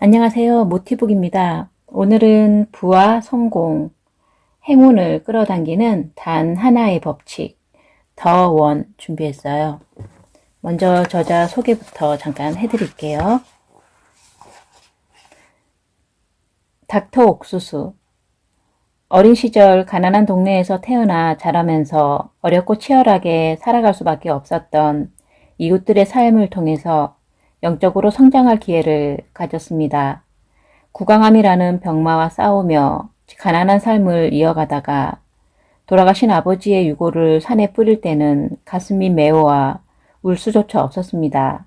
안녕하세요. 모티북입니다. 오늘은 부와 성공, 행운을 끌어당기는 단 하나의 법칙, 더 원 준비했어요. 먼저 저자 소개부터 잠깐 해드릴게요. 닥터 옥수수. 어린 시절 가난한 동네에서 태어나 자라면서 어렵고 치열하게 살아갈 수밖에 없었던 이웃들의 삶을 통해서 영적으로 성장할 기회를 가졌습니다. 구강암이라는 병마와 싸우며 가난한 삶을 이어가다가 돌아가신 아버지의 유골을 산에 뿌릴 때는 가슴이 메워와 울 수조차 없었습니다.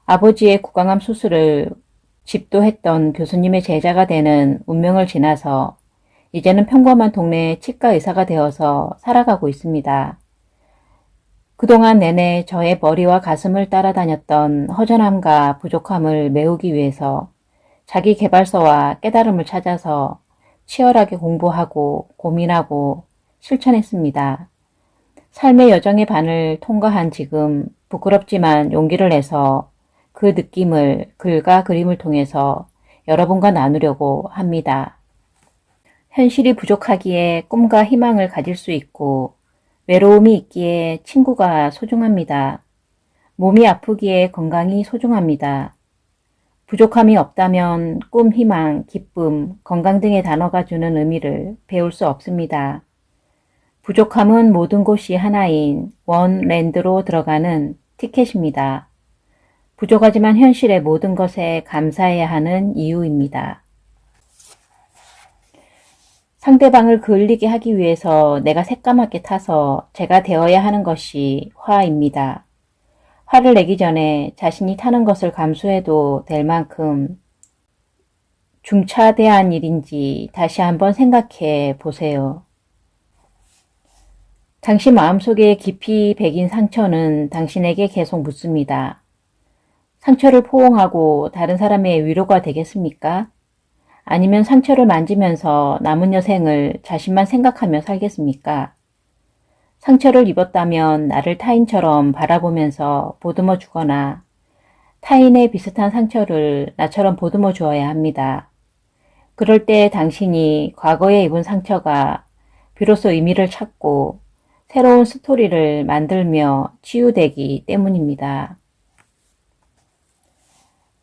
아버지의 구강암 수술을 집도했던 교수님의 제자가 되는 운명을 지나서 이제는 평범한 동네 치과 의사가 되어서 살아가고 있습니다. 그동안 내내 저의 머리와 가슴을 따라다녔던 허전함과 부족함을 메우기 위해서 자기 개발서와 깨달음을 찾아서 치열하게 공부하고 고민하고 실천했습니다. 삶의 여정의 반을 통과한 지금 부끄럽지만 용기를 내서 그 느낌을 글과 그림을 통해서 여러분과 나누려고 합니다. 현실이 부족하기에 꿈과 희망을 가질 수 있고 외로움이 있기에 친구가 소중합니다. 몸이 아프기에 건강이 소중합니다. 부족함이 없다면 꿈, 희망, 기쁨, 건강 등의 단어가 주는 의미를 배울 수 없습니다. 부족함은 모든 곳이 하나인 원랜드로 들어가는 티켓입니다. 부족하지만 현실의 모든 것에 감사해야 하는 이유입니다. 상대방을 그을리게 하기 위해서 내가 새까맣게 타서 제가 되어야 하는 것이 화입니다. 화를 내기 전에 자신이 타는 것을 감수해도 될 만큼 중차대한 일인지 다시 한번 생각해 보세요. 당신 마음속에 깊이 배긴 상처는 당신에게 계속 묻습니다. 상처를 포옹하고 다른 사람의 위로가 되겠습니까? 아니면 상처를 만지면서 남은 여생을 자신만 생각하며 살겠습니까? 상처를 입었다면 나를 타인처럼 바라보면서 보듬어 주거나 타인의 비슷한 상처를 나처럼 보듬어 주어야 합니다. 그럴 때 당신이 과거에 입은 상처가 비로소 의미를 찾고 새로운 스토리를 만들며 치유되기 때문입니다.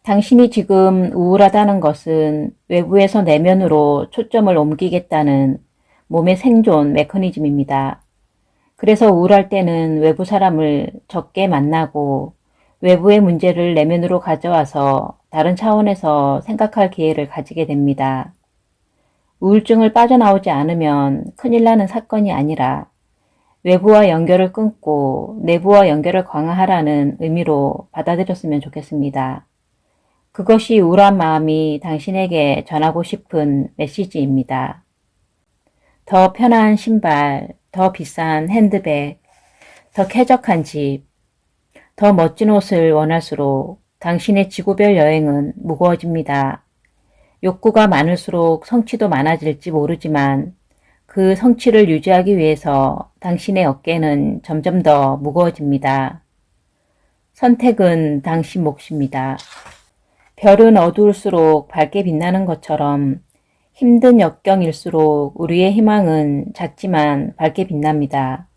당신이 지금 우울하다는 것은 외부에서 내면으로 초점을 옮기겠다는 몸의 생존 메커니즘입니다. 그래서 우울할 때는 외부 사람을 적게 만나고 외부의 문제를 내면으로 가져와서 다른 차원에서 생각할 기회를 가지게 됩니다. 우울증을 빠져나오지 않으면 큰일 나는 사건이 아니라 외부와 연결을 끊고 내부와 연결을 강화하라는 의미로 받아들였으면 좋겠습니다. 그것이 우울한 마음이 당신에게 전하고 싶은 메시지입니다. 더 편한 신발, 더 비싼 핸드백, 더 쾌적한 집, 더 멋진 옷을 원할수록 당신의 지구별 여행은 무거워집니다. 욕구가 많을수록 성취도 많아질지 모르지만 그 성취를 유지하기 위해서 당신의 어깨는 점점 더 무거워집니다. 선택은 당신 몫입니다. 별은 어두울수록 밝게 빛나는 것처럼 힘든 역경일수록 우리의 희망은 작지만 밝게 빛납니다.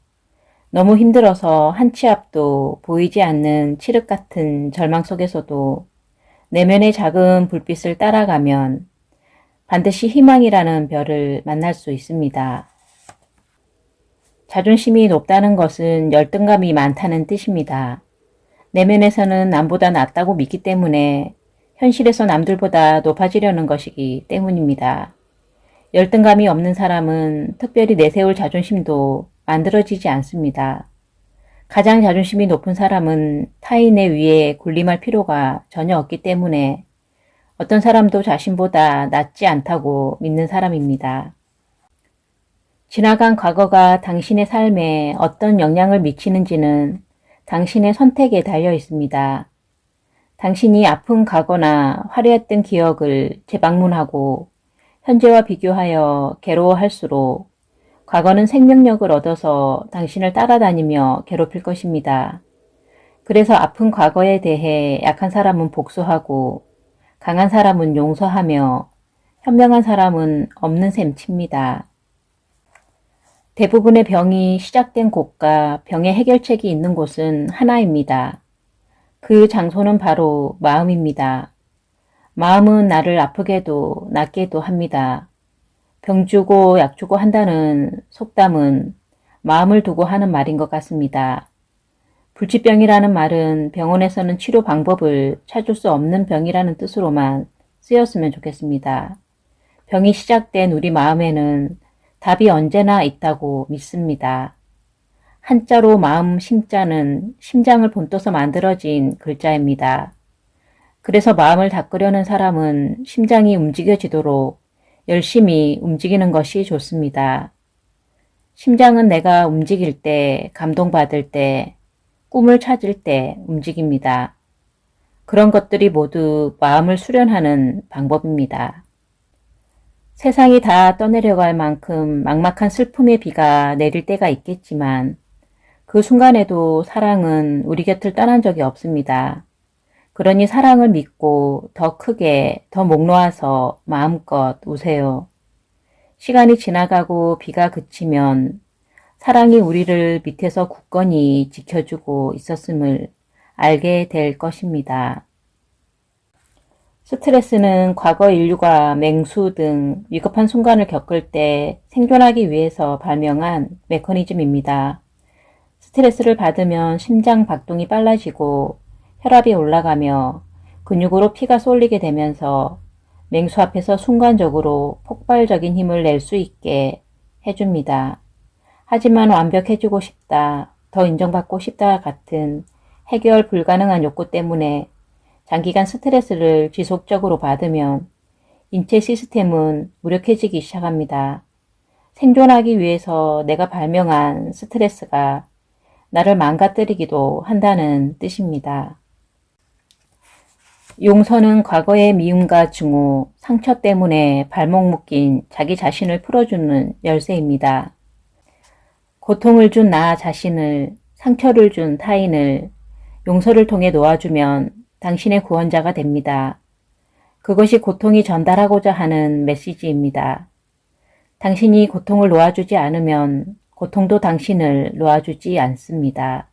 너무 힘들어서 한 치 앞도 보이지 않는 칠흑 같은 절망 속에서도 내면의 작은 불빛을 따라가면 반드시 희망이라는 별을 만날 수 있습니다. 자존심이 높다는 것은 열등감이 많다는 뜻입니다. 내면에서는 남보다 낫다고 믿기 때문에 현실에서 남들보다 높아지려는 것이기 때문입니다. 열등감이 없는 사람은 특별히 내세울 자존심도 만들어지지 않습니다. 가장 자존심이 높은 사람은 타인의 위에 군림할 필요가 전혀 없기 때문에 어떤 사람도 자신보다 낫지 않다고 믿는 사람입니다. 지나간 과거가 당신의 삶에 어떤 영향을 미치는지는 당신의 선택에 달려 있습니다. 당신이 아픈 과거나 화려했던 기억을 재방문하고 현재와 비교하여 괴로워할수록 과거는 생명력을 얻어서 당신을 따라다니며 괴롭힐 것입니다. 그래서 아픈 과거에 대해 약한 사람은 복수하고 강한 사람은 용서하며 현명한 사람은 없는 셈 칩니다. 대부분의 병이 시작된 곳과 병의 해결책이 있는 곳은 하나입니다. 그 장소는 바로 마음입니다. 마음은 나를 아프게도 낫게도 합니다. 병 주고 약 주고 한다는 속담은 마음을 두고 하는 말인 것 같습니다. 불치병이라는 말은 병원에서는 치료 방법을 찾을 수 없는 병이라는 뜻으로만 쓰였으면 좋겠습니다. 병이 시작된 우리 마음에는 답이 언제나 있다고 믿습니다. 한자로 마음 심자는 심장을 본떠서 만들어진 글자입니다. 그래서 마음을 닦으려는 사람은 심장이 움직여지도록 열심히 움직이는 것이 좋습니다. 심장은 내가 움직일 때, 감동받을 때, 꿈을 찾을 때 움직입니다. 그런 것들이 모두 마음을 수련하는 방법입니다. 세상이 다 떠내려갈 만큼 막막한 슬픔의 비가 내릴 때가 있겠지만 그 순간에도 사랑은 우리 곁을 떠난 적이 없습니다. 그러니 사랑을 믿고 더 크게, 더 목 놓아서 마음껏 우세요. 시간이 지나가고 비가 그치면 사랑이 우리를 밑에서 굳건히 지켜주고 있었음을 알게 될 것입니다. 스트레스는 과거 인류가 맹수 등 위급한 순간을 겪을 때 생존하기 위해서 발명한 메커니즘입니다. 스트레스를 받으면 심장 박동이 빨라지고 혈압이 올라가며 근육으로 피가 쏠리게 되면서 맹수 앞에서 순간적으로 폭발적인 힘을 낼 수 있게 해줍니다. 하지만 완벽해지고 싶다, 더 인정받고 싶다 같은 해결 불가능한 욕구 때문에 장기간 스트레스를 지속적으로 받으면 인체 시스템은 무력해지기 시작합니다. 생존하기 위해서 내가 발명한 스트레스가 나를 망가뜨리기도 한다는 뜻입니다. 용서는 과거의 미움과 증오, 상처 때문에 발목 묶인 자기 자신을 풀어주는 열쇠입니다. 고통을 준 나 자신을, 상처를 준 타인을 용서를 통해 놓아주면 당신의 구원자가 됩니다. 그것이 고통이 전달하고자 하는 메시지입니다. 당신이 고통을 놓아주지 않으면 고통도 당신을 놓아주지 않습니다.